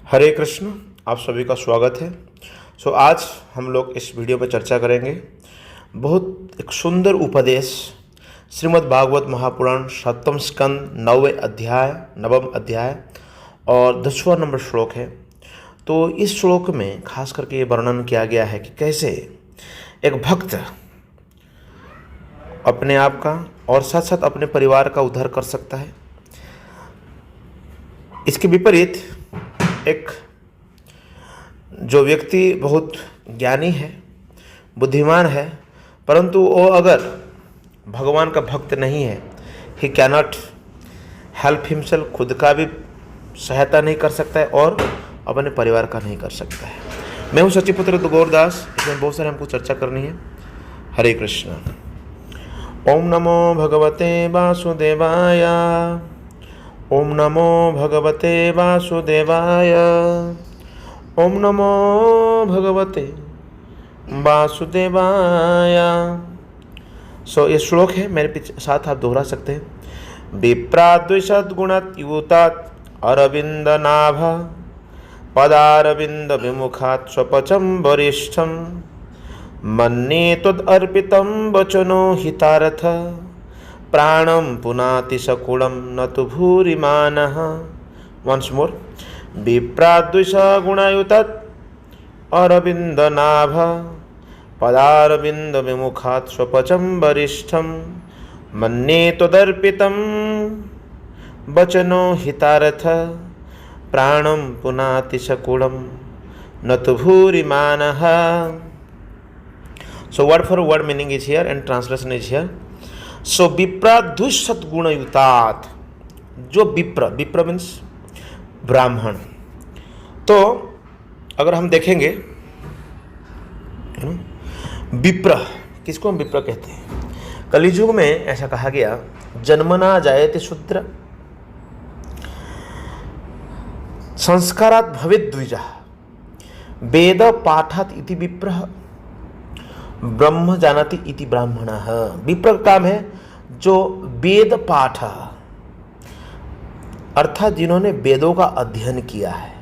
हरे कृष्ण। आप सभी का स्वागत है। आज हम लोग इस वीडियो में चर्चा करेंगे बहुत एक सुंदर उपदेश श्रीमद् भागवत महापुराण 7वें स्कंद 9वें अध्याय और 10वां नंबर श्लोक है। तो इस श्लोक में खास करके ये वर्णन किया गया है कि कैसे एक भक्त अपने आप का और साथ साथ अपने परिवार का उद्धार कर सकता है। इसके विपरीत एक जो व्यक्ति बहुत ज्ञानी है, बुद्धिमान है, परंतु वो अगर भगवान का भक्त नहीं है, ही कैनॉट हेल्प हिमसेल्फ, खुद का भी सहायता नहीं कर सकता है और अपने परिवार का नहीं कर सकता है। मैं हूँ सचिपुत्र गौरदास। इसमें बहुत सारे हमको चर्चा करनी है। हरे कृष्ण। ओम नमो भगवते वासुदेवाय। ओम नमो भगवते वासुदेवाय। ओम नमो भगवते वासुदेवाय। ये श्लोक है, मेरे पीछे साथ आप दोहरा सकते हैं। विप्राद्विषद्गुणयुतात् अरविंद नाभ पदारविंद विमुखात् स्वपचं वरिष्ठं मन्ये त्वदर्पितं वचनो हितार्थ प्राणं पुनाति सकुलं न तु भूरिमानः। Once more. विप्राद्विषगुणयुतात् अरविंद नाभ पदारविंद विमुखात् स्वपचं वरिष्ठं मन्ये त्वदर्पितं वचनो हितार्थ प्राणं पुनाति सकुलं न तु भूरिमानः। So word for word meaning is here and translation is here. So विप्राद्विषद्गुणयुतात्, जो विप्र मीन्स ब्राह्मण। तो अगर हम देखेंगे विप्र, किसको हम विप्र कहते हैं? कलियुग में ऐसा कहा गया, जन्मना जायते शूद्र संस्कारात् भवेत् द्विजः वेद पाठात् इति विप्रः ब्रह्म जानाति इति ब्राह्मणः। विप्र का काम है जो वेद पाठ, अर्थात जिन्होंने वेदों का अध्ययन किया है,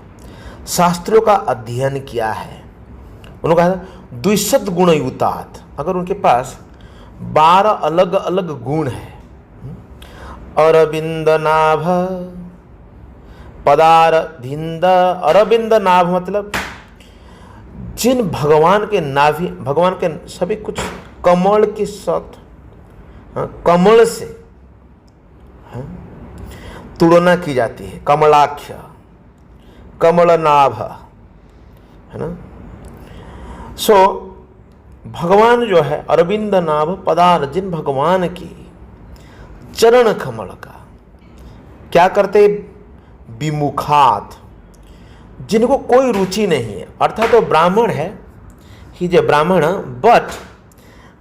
शास्त्रों का अध्ययन किया है, उन्होंने कहा द्विशत गुणयुतात्। अगर उनके पास 12 अलग अलग गुण है, अरविंद नाभ पदारविंद, अरविंद नाभ मतलब जिन भगवान के नाभि, भगवान के सभी कुछ कमल के साथ, कमल से तुलना की जाती है। कमलाक्ष, कमलनाभ, है ना। भगवान जो है अरविंद नाभ पदार, जिन भगवान की चरण कमल का क्या करते, विमुखात, जिनको कोई रुचि नहीं है, अर्थात वो ब्राह्मण है, ही जो ब्राह्मण, बट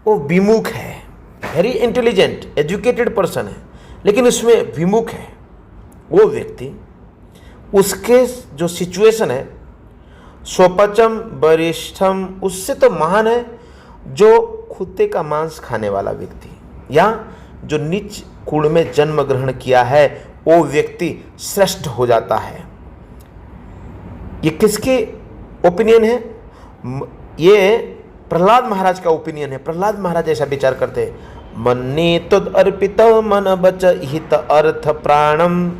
वो विमुख है, वेरी इंटेलिजेंट एजुकेटेड पर्सन है, लेकिन उसमें विमुख है वो व्यक्ति। उसके जो सिचुएशन है, स्वपचम वरिष्ठम, उससे तो महान है जो कुत्ते का मांस खाने वाला व्यक्ति, या जो नीच कुल में जन्म ग्रहण किया है, वो व्यक्ति श्रेष्ठ हो जाता है। ये किसके ओपिनियन है? ये प्रहलाद महाराज का ओपिनियन है। प्रहलाद महाराज ऐसा विचार करते हैं, मन्ये तदर्पित मन बच हित अर्थ प्राणम।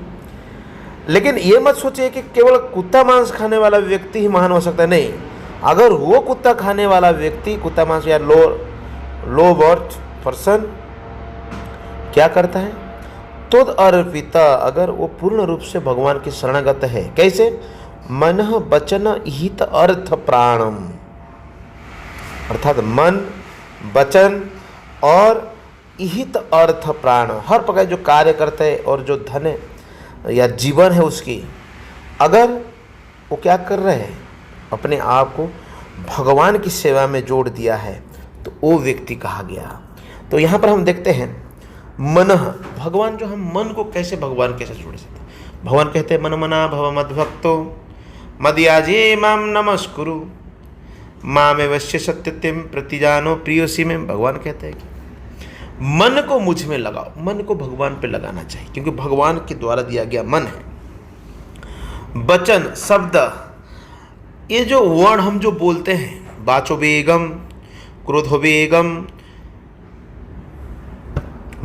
लेकिन ये मत सोचिए कि केवल कुत्ता मांस खाने वाला व्यक्ति ही महान हो सकता है। नहीं, अगर वो कुत्ता खाने वाला व्यक्ति, कुत्ता मांस या लो बर्थ पर्सन क्या करता है, तद अर्पित, अगर वो पूर्ण रूप से भगवान की शरणागत है। कैसे? मन वचन हित अर्थ प्राणम, अर्थात मन, वचन और हित अर्थ प्राण, हर प्रकार जो कार्य करते हैं और जो धन है या जीवन है उसकी, अगर वो क्या कर रहे हैं, अपने आप को भगवान की सेवा में जोड़ दिया है, तो वो व्यक्ति कहा गया। तो यहाँ पर हम देखते हैं मन, भगवान जो, हम मन को कैसे भगवान कैसे जोड़ सकते हैं? भगवान कहते हैं मन मना भव मद्भक्तो मदयाजे माम नमस्कुरु मामेवश्य सत्यम प्रतिजानो प्रियोसी में। भगवान कहते हैं कि मन को मुझ में लगाओ, मन को भगवान पे लगाना चाहिए, क्योंकि भगवान के द्वारा दिया गया मन है। वचन, शब्द, ये जो वर्ण हम जो बोलते हैं, वाचो वेगम, क्रोधो वेगम,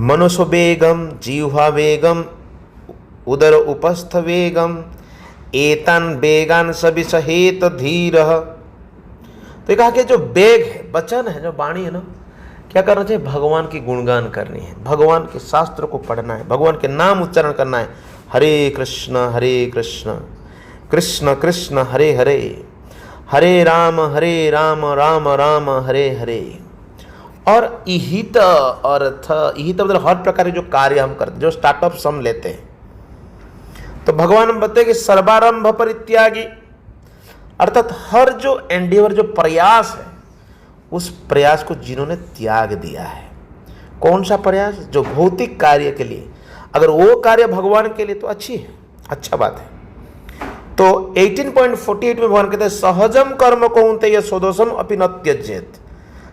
मनसो वेगम, जीवा वेगम, उदर उपस्थ वेगम, एतन वेगान सविसहेत धीर। तो ये कहा कि जो वेग है, वचन है, जो वाणी है ना, क्या करना चाहिए? भगवान की गुणगान करनी है, भगवान के शास्त्र को पढ़ना है, भगवान के नाम उच्चारण करना है। हरे कृष्ण कृष्ण कृष्ण हरे हरे, हरे राम राम राम हरे हरे। और इहित अर्थ, इहित मतलब हर प्रकार के जो कार्य हम करते, जो स्टार्टअप्स हम लेते हैं, तो भगवान बताते कि सर्वारंभ परित्यागी, अर्थात हर जो एंडेवर, जो प्रयास है, उस प्रयास को जिन्होंने त्याग दिया है। कौन सा प्रयास? जो भौतिक कार्य के लिए, अगर वो कार्य भगवान के लिए तो अच्छी है, अच्छा बात है। तो 18.48 में भगवान कहते हैं सहजम कर्म कौन्तेय स्वदोषम अपि न त्यजेत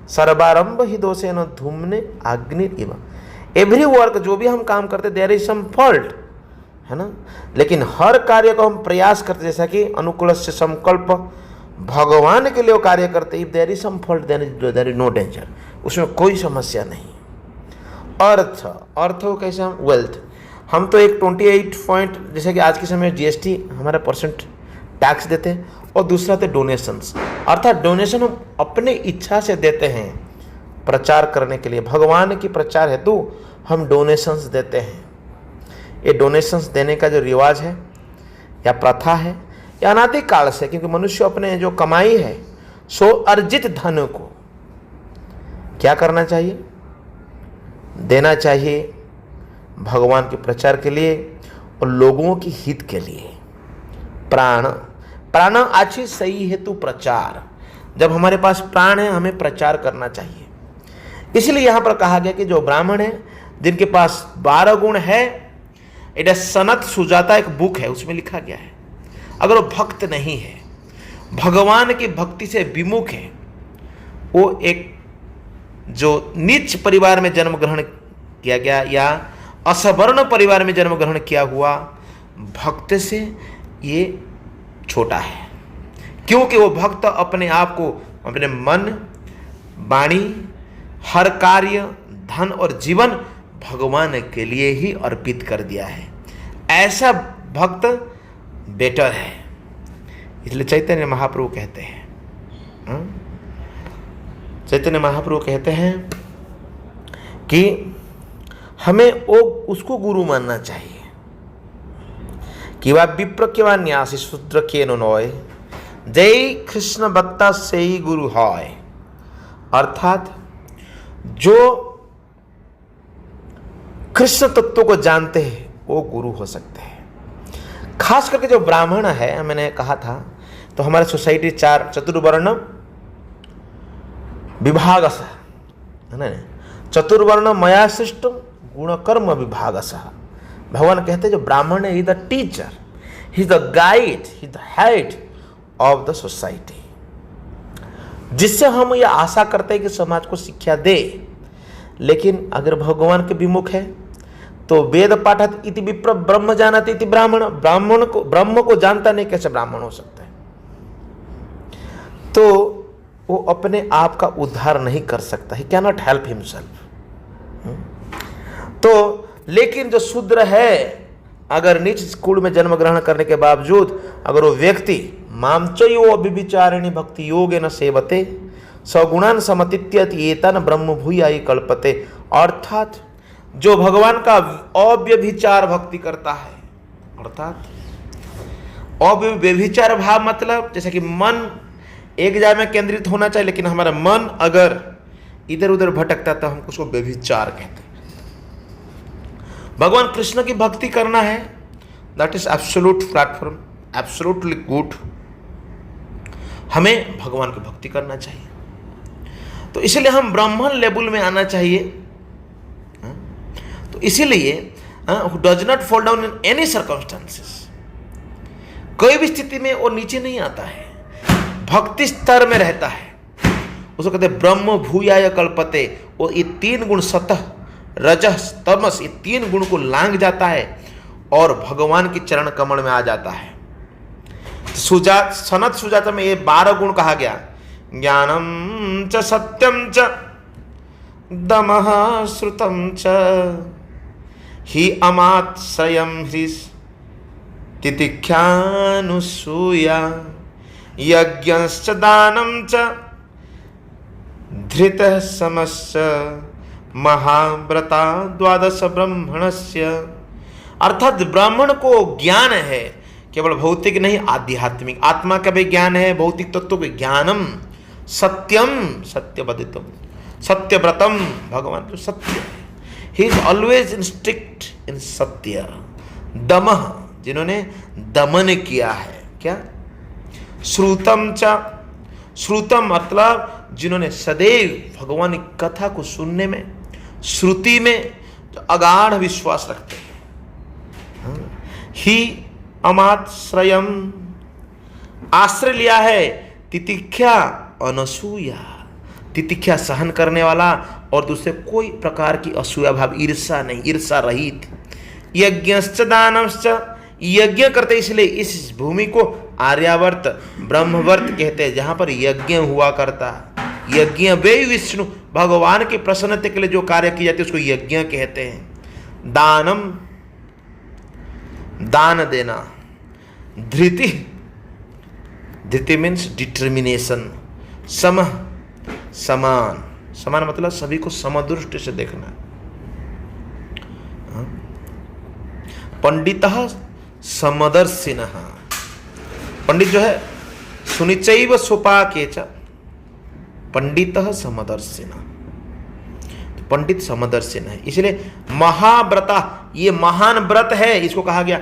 सर्वारंभ ही दोषे न धूमने अग्निरिव। एवरी वर्क, जो भी हम काम करते, देयर इज सम फॉल्ट, है ना, लेकिन हर कार्य को हम प्रयास करते, जैसा कि अनुकूल से संकल्प, भगवान के लिए वो कार्य करते, if there is some fault there is no danger, उसमें कोई समस्या नहीं। अर्थ, अर्थ हो कैसे? हम वेल्थ, हम तो एक 28 पॉइंट, जैसे कि आज के समय जीएसटी हमारा परसेंट टैक्स देते हैं, और दूसरा तो डोनेशंस, अर्थात डोनेशन हम अपने इच्छा से देते हैं प्रचार करने के लिए, भगवान की प्रचार हेतु हम डोनेशंस देते हैं। ये डोनेशंस देने का जो रिवाज है या प्रथा है, या अनादिकाल से, क्योंकि मनुष्य अपने जो कमाई है सो अर्जित धन को क्या करना चाहिए? देना चाहिए भगवान के प्रचार के लिए और लोगों की हित के लिए। प्राण, प्राण आछि सही हेतु प्रचार, जब हमारे पास प्राण है हमें प्रचार करना चाहिए। इसलिए यहाँ पर कहा गया कि जो ब्राह्मण है, जिनके पास 12 गुण है, इट सनत सुजाता एक बुक है, उसमें लिखा गया है, अगर वो भक्त नहीं है, भगवान की भक्ति से विमुख है, वो एक जो नीच परिवार में जन्म ग्रहण किया गया या असवर्ण परिवार में जन्म ग्रहण किया हुआ भक्त से ये छोटा है, क्योंकि वो भक्त अपने आप को, अपने मन, वाणी, हर कार्य, धन और जीवन भगवान के लिए ही अर्पित कर दिया है। ऐसा भक्त बेटर है। इसलिए चैतन्य महाप्रभु कहते हैं, चैतन्य महाप्रभु कहते हैं कि हमें वो उसको गुरु मानना चाहिए कि वह विप्र के वा न्यासी शूद्र के नोय, जय कृष्ण भक्ता से ही गुरु है। अर्थात जो कृष्ण तत्व को जानते हैं वो गुरु हो सकते हैं। खास करके जो ब्राह्मण है, मैंने कहा था, तो हमारे सोसाइटी 4 चतुर्वर्ण विभागस है ना, चतुर्वर्ण मया सृष्ट गुणकर्म विभागस। भगवान कहते हैं जो ब्राह्मण है, he the teacher, he the guide, he the head of the society, जिससे हम यह आशा करते हैं कि समाज को शिक्षा दे। लेकिन अगर भगवान के विमुख है तो वेद पाठत इति विप्र ब्रह्म जानति इति ब्राह्मण, ब्रह्म को जानता नहीं, कैसे ब्राह्मण हो सकता है? तो वो अपने आप का उद्धार नहीं कर सकता, he can not help himself. तो लेकिन जो शूद्र है, अगर नीच स्कूल में जन्म ग्रहण करने के बावजूद अगर वो व्यक्ति मामचयो अभिविचारिणी भक्ति योगेन सेवते सगुणान समतित्यति एतन ब्रह्म भूयाय कल्पते, अर्थात जो भगवान का अव्यभिचार भक्ति करता है, अर्थात अव्यभिचार भाव मतलब जैसे कि मन एक जगह में केंद्रित होना चाहिए, लेकिन हमारा मन अगर इधर उधर भटकता तो हम उसको व्यभिचार कहते हैं। भगवान कृष्ण की भक्ति करना है, that is absolute platform, absolutely good. हमें भगवान की भक्ति करना चाहिए, तो इसलिए हम ब्राह्मण लेवल में आना चाहिए। तो इसीलिए who does not fall down in any circumstances, कोई भी स्थिति में वो नीचे नहीं आता है, भक्ति स्तर में रहता है, उसको कहते हैं ब्रह्म भूयाय कल्पते। वो ये 3 गुण सतह रजस तमस, ये 3 गुण को लांघ जाता है और भगवान की चरण कमल में आ जाता है। सनत सुजाता में ये 12 गुण कहा गया। ज्ञानम च सत्यम च दमः श्रुतम च हि अमात्स्रयं ह्रीस् तितिक्षानुसूया यज्ञश्च दानं च धृतः समश्च महाव्रता द्वादश ब्राह्मणस्य। अर्थात ब्राह्मण को ज्ञान है, केवल भौतिक नहीं आध्यात्मिक, आत्मा का भी ज्ञान है, भौतिक तत्व के ज्ञानम, सत्यम सत्यवदितम, सत्यव्रतम, भगवान जो सत्य है, he is always in strict इन सत्य। दमः, जिन्होंने दमन किया है, क्या? श्रुतम च, श्रुतम मतलब जिन्होंने सदैव भगवान की कथा को सुनने में, श्रुति में जो अगाढ़ विश्वास रखते हैं। ही अमात्स्रयम, आश्रय लिया है तितिक्षा अनसूया, तितिक्षा सहन करने वाला और दूसरे कोई प्रकार की असूया भाव, ईर्षा नहीं, ईर्षा रहित। यज्ञश्च दानश्च, यज्ञ करते इसलिए इस भूमि को आर्यावर्त ब्रह्मवर्त कहते हैं, जहां पर यज्ञ हुआ करता। यज्ञ वे विष्णु भगवान की प्रसन्नता के लिए जो कार्य किए जाते हैं उसको यज्ञ कहते हैं। दानम, दान देना। धृति, धृति मीन्स डिटर्मिनेशन। सम, समान, समान मतलब सभी को समदृष्टि से देखना। पंडितः समदर्शिनः, पंडित जो है सुनिचैव सोपाकेच, पंडितः समदर्शिनः, तो पंडित समदर्शिन है। इसलिए महाव्रता, ये महान व्रत है, इसको कहा गया।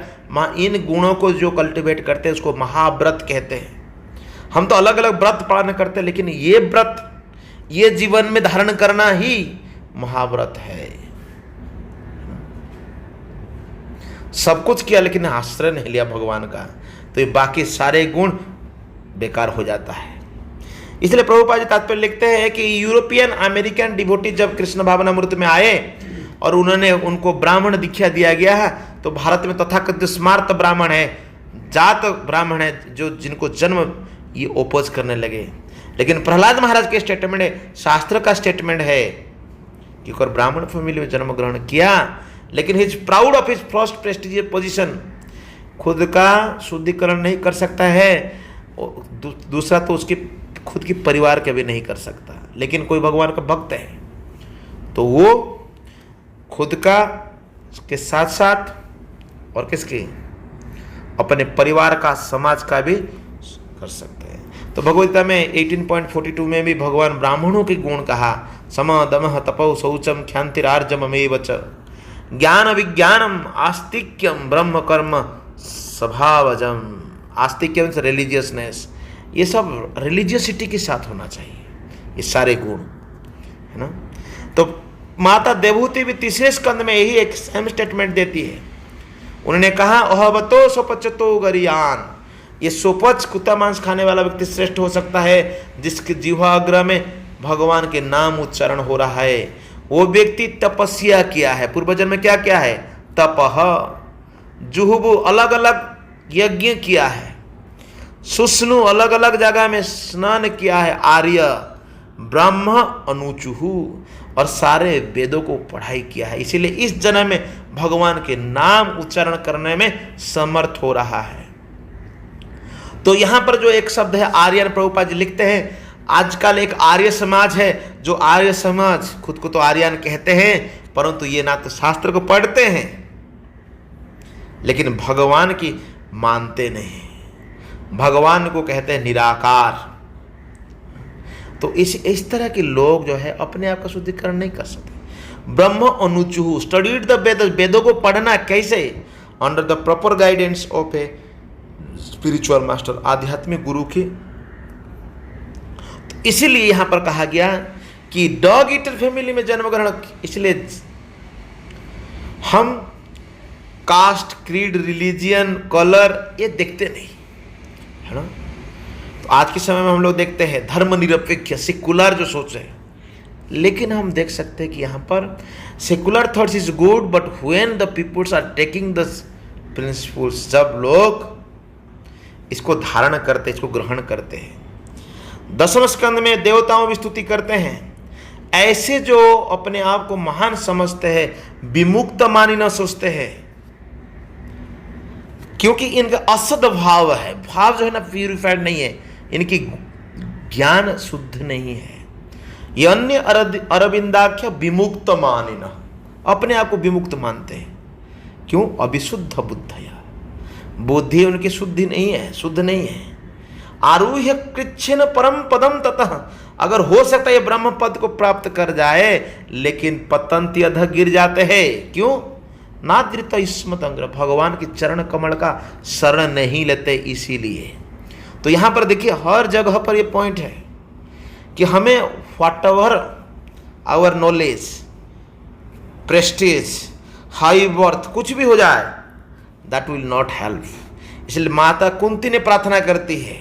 इन गुणों को जो कल्टिवेट करते हैं उसको महाव्रत कहते हैं। हम तो अलग अलग व्रत पालन करते हैं, लेकिन ये व्रत, ये जीवन में धारण करना ही महाव्रत है। सब कुछ किया लेकिन आश्रय नहीं लिया भगवान का, तो ये बाकी सारे गुण बेकार हो जाता है। इसलिए प्रभुपाद जी तात्पर्य लिखते हैं कि यूरोपियन अमेरिकन डिवोटी जब कृष्ण भावनामृत में आए और उन्होंने उनको ब्राह्मण दीक्षा दिया गया है, तो भारत में तथाकथित स्मार्त ब्राह्मण है, जात ब्राह्मण है, जो जिनको जन्म ये ओपोज करने लगे। लेकिन प्रहलाद महाराज के स्टेटमेंट है, शास्त्र का स्टेटमेंट है कि अगर ब्राह्मण फैमिली में जन्म ग्रहण किया, लेकिन he is proud of his first prestigious position, खुद का शुद्धिकरण नहीं कर सकता है, दूसरा तो उसके खुद की परिवार के भी नहीं कर सकता। लेकिन कोई भगवान का भक्त है तो वो खुद का के साथ साथ और किसके, अपने परिवार का, समाज का भी कर सकते हैं। तो भगवद्गीता में 18.42 में भी भगवान ब्राह्मणों के गुण कहा। सम दमः तपौ शौचम क्षान्तिरार्जवमेव च ज्ञान विज्ञानम आस्तिक्यम ब्रह्म कर्म स्वभावजम। आस्तिक्यम से रिलीजियसनेस, ये सब रिलीजियसिटी के साथ होना चाहिए, ये सारे गुण है ना। तो माता देवहूति भी तीसरे स्कंद में यही एक सेम स्टेटमेंट देती है। उन्होंने कहा अहवतो सोपचतो गरियान, ये सोपच कुत्ता मांस खाने वाला व्यक्ति श्रेष्ठ हो सकता है जिसके जिह्वाग्र में भगवान के नाम उच्चारण हो रहा है। वो व्यक्ति तपस्या किया है, पूर्व जन्म में क्या किया है, तपह, जुहुबु अलग अलग यज्ञ किया है, सुष्णु अलग अलग जगह में स्नान किया है, आर्य ब्रह्म अनुचुहु और सारे वेदों को पढ़ाई किया है। इसीलिए इस जन्म में भगवान के नाम उच्चारण करने में समर्थ हो रहा है। तो यहां पर जो एक शब्द है आर्यन, प्रभुपाद जी लिखते हैं आजकल एक आर्य समाज है, जो आर्य समाज खुद को तो आर्यन कहते हैं, परंतु ये ना तो शास्त्र को पढ़ते हैं लेकिन भगवान की मानते नहीं, भगवान को कहते हैं निराकार। तो इस तरह के लोग जो है अपने आप का शुद्धिकरण नहीं कर सकते। ब्रह्म अनुचुहु स्टडीड द वेद, वेदों को पढ़ना कैसे, under the proper guidance of a spiritual master, आध्यात्मिक गुरु की। तो इसीलिए यहां पर कहा गया कि डॉग ईटर फैमिली में जन्म ग्रहण, इसलिए हम कास्ट, क्रीड, रिलीजियन, कलर ये देखते नहीं है ना। तो आज के समय में हम लोग देखते हैं धर्मनिरपेक्ष सेकुलर जो सोच है, लेकिन हम देख सकते हैं कि यहाँ पर secular thoughts is good, but when the peoples are taking the principles, जब लोग इसको धारण करते, इसको ग्रहण करते हैं। 10वें स्कंद में देवताओं की स्तुति करते हैं। ऐसे जो अपने आप को महान समझते हैं, विमुक्त मानी न सोचते हैं, क्योंकि इनका असद भाव है, भाव जो है ना प्यूरिफाइड नहीं है, इनकी ज्ञान शुद्ध नहीं है। ये अन्य अरविंदाख्य विमुक्त मानिन, अपने आप को विमुक्त मानते हैं। क्यों? अविशुद्ध बुद्धया, बुद्धि उनकी शुद्धि नहीं है, शुद्ध नहीं है। आरूह्य कृच्छिन परम पदम ततः, अगर हो सकता है ये ब्रह्म पद को प्राप्त कर जाए, लेकिन पतंती अध गिर जाते हैं। क्यों? नादृत स्मत अंग्र, भगवान के चरण कमल का शरण नहीं लेते, इसीलिए। तो यहां पर देखिए हर जगह पर ये पॉइंट है कि हमें whatever our knowledge, prestige, high birth, कुछ भी हो जाए, दैट विल नॉट हेल्प। इसलिए माता कुंती ने प्रार्थना करती है,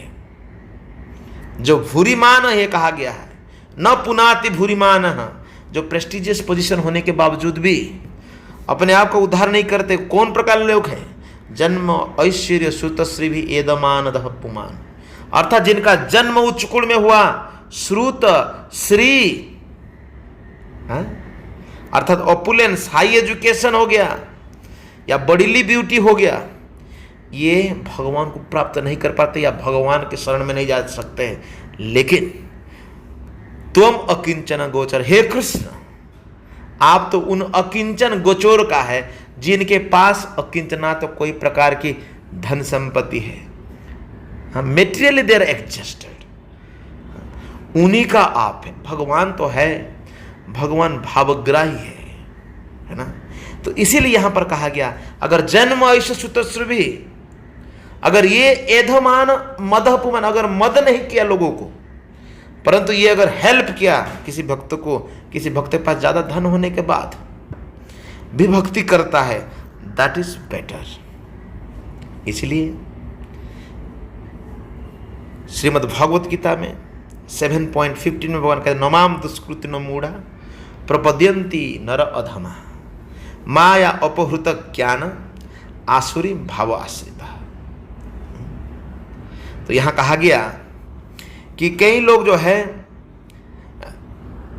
जो भूरिमान है, कहा गया है न पुनाति भूरिमान, जो प्रेस्टिजियस पोजीशन होने के बावजूद भी अपने आप को उद्धार नहीं करते। कौन प्रकार के लोग हैं? जन्म ऐश्वर्य श्रुतश्री भी एदमान दह पुमान, अर्थात जिनका जन्म उच्च कुल में हुआ, श्रुत श्री, अर्थात ऑपुलेंस, हाई एजुकेशन हो गया या बॉडीली ब्यूटी हो गया, ये भगवान को प्राप्त नहीं कर पाते या भगवान के शरण में नहीं जा सकते। लेकिन तुम अकिंचन गोचर, हे कृष्ण, आप तो उन अकिंचन गोचर का है जिनके पास अकिंचना तो कोई प्रकार की धन संपत्ति है, मेटेरियली देर एडजस्टेड, उन्हीं का आप है। भगवान तो है, भगवान भावग्राही है ना। तो इसीलिए यहां पर कहा गया, अगर जन्म ऐश्वर्य सुतश्र भी, अगर ये एधमान मदपुमान, अगर मद नहीं किया लोगों को, परंतु ये अगर हेल्प किया किसी भक्त को, किसी भक्त के पास ज्यादा धन होने के बाद भी भक्ति करता है, दैट इज बेटर। इसलिए श्रीमद् भगवत गीता में 7.15 में भगवान कहते, नमाम दुष्कृति न मूढ़ा प्रपद्यंती नर अधमा माया अपहृत ज्ञान आसुरी भाव आश्रिता। तो यहां कहा गया कि कई लोग जो है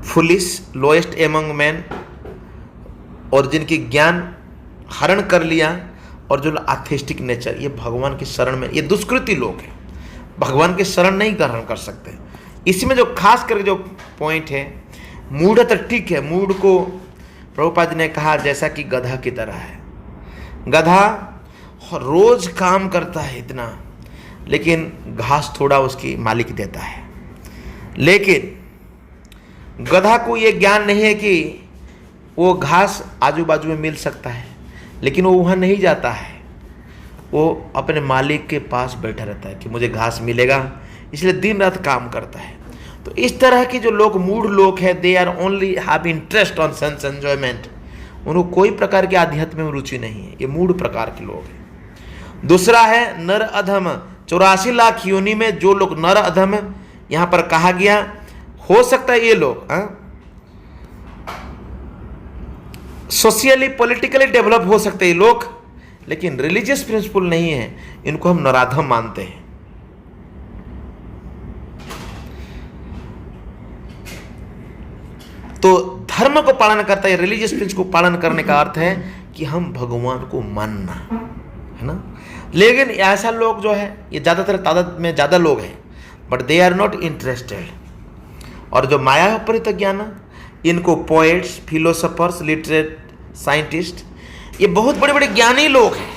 फुलिश, लोएस्ट एमंग मैन, और जिनकी ज्ञान हरण कर लिया, और जो एथिस्टिक नेचर, ये भगवान की शरण में, ये दुष्कृति लोग हैं, भगवान के शरण नहीं ग्रहण कर सकते। इसमें जो खास करके जो पॉइंट है, मूढ़ तो ठीक है, मूढ़ को प्रभुपाद जी ने कहा जैसा कि गधा की तरह है। गधा रोज काम करता है इतना, लेकिन घास थोड़ा उसकी मालिक देता है। लेकिन गधा को ये ज्ञान नहीं है कि वो घास आजू बाजू में मिल सकता है, लेकिन वो वहाँ नहीं जाता है, वो अपने मालिक के पास बैठा रहता है कि मुझे घास मिलेगा, इसलिए दिन रात काम करता है। तो इस तरह के जो लोग मूढ़ लोग हैं, they are only have interest on sense enjoyment, उनको कोई प्रकार के आध्यात्म में रुचि नहीं है, ये मूढ़ प्रकार के लोग हैं। दूसरा है नर अधम, 84 लाख योनि में जो लोग नर अधम, यहां पर कहा गया, हो सकता है ये लोग सोशियली पॉलिटिकली डेवलप हो सकते हैं लोग, लेकिन रिलीजियस प्रिंसिपल नहीं है, इनको हम नराधम मानते हैं। तो धर्म को पालन करता है, रिलीजियस प्रिंसिपल को पालन करने का अर्थ है कि हम भगवान को मानना है ना। लेकिन ऐसा लोग जो है, ये ज़्यादातर तादाद में ज़्यादा लोग हैं, but they are not interested. और जो माया परित ज्ञान, इनको पोएट्स, फिलोसफर्स, लिटरेट, साइंटिस्ट, ये बहुत बड़े बड़े ज्ञानी लोग हैं,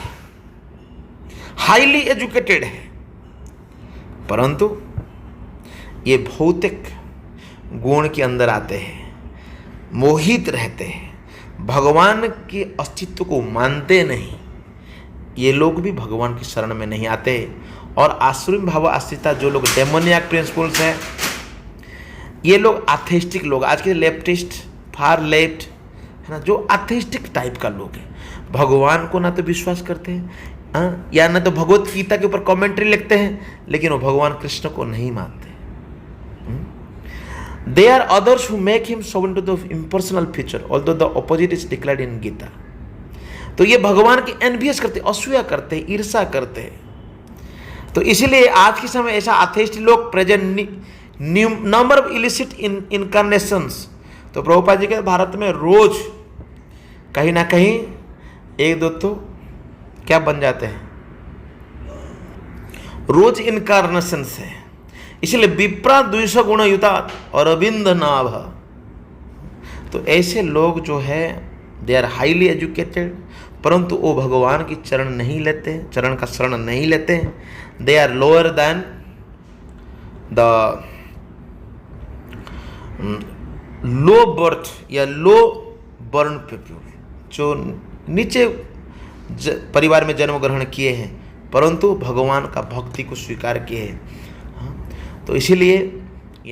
हाईली एजुकेटेड हैं, परंतु ये भौतिक गुण के अंदर आते हैं, मोहित रहते हैं, भगवान के अस्तित्व को मानते नहीं। ये लोग भी भगवान की शरण में नहीं आते। और आसुरी भाव आश्रिता, जो लोग डेमोनियक प्रिंसिपल्स हैं, ये लोग एथिस्टिक लोग, आज के लेफ्टिस्ट, फार लेफ्ट है ना, जो एथिस्टिक टाइप का लोग हैं, भगवान को ना तो विश्वास करते हैं या ना तो भगवत गीता के ऊपर कमेंट्री लिखते हैं, लेकिन वो भगवान कृष्ण को नहीं मानते। They are others who make him sovereign to the impersonal future, although the opposite is declared in Gita. तो ये भगवान की एनवियस करते, असूया करते, ईर्षा करते। तो इसीलिए आज के समय ऐसा अथेस्ट लोग present number of illicit incarnations. तो प्रभुपाद जी के भारत में रोज कहीं ना कहीं एक दो तो क्या बन जाते हैं, रोज इनकारनेशंस है। इसलिए विप्रा द्विष गुण युता अरविंद नाभ। तो ऐसे लोग जो है दे आर हाईली एजुकेटेड, परंतु वो भगवान की चरण नहीं लेते, चरण का शरण नहीं लेते। They are lower than the low birth या लो बर्न पीपल, जो नीचे परिवार में जन्म ग्रहण किए हैं परंतु भगवान का भक्ति को स्वीकार किए हैं। तो इसीलिए